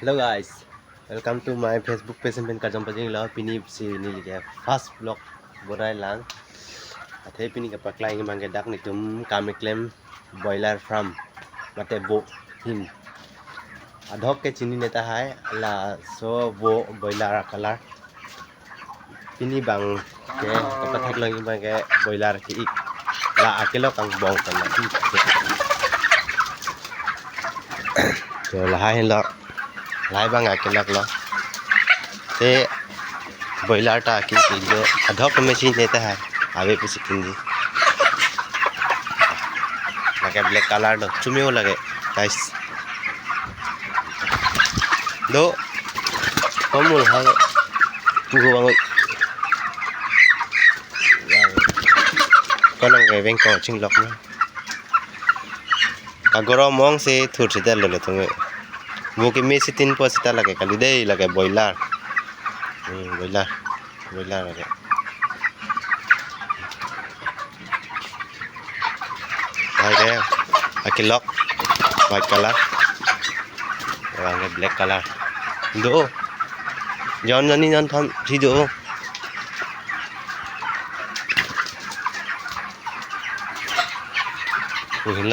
Hello guys, welcome to my Facebook page and karjong pajing lo pini si ni liga first vlog borai lang athe pini ka paklai ngi mangge dak ni tum kamiklem boiler farm mate bo him adhok ke chini neta hai la so bo boiler color pini bang ke kapathak lang ngi mangge boiler ki ik la akelo kang bong kan na ti so la hai lo lai bang akelak lo te boiler ta ki jo adhok machine neta hai ave pe sikinji lage black color do chumeo lage guys do komul ha pugo bang konang ke beng ko chinglok na agoro mong se thur se dal lo tunge वो के में से 3 पसिता लगे खाली दे लगे boiler boiler लगे भाई गया आके लॉक व्हाइट कलर और ब्लैक कलर दो जॉन जनी जॉन थम सी दो हिल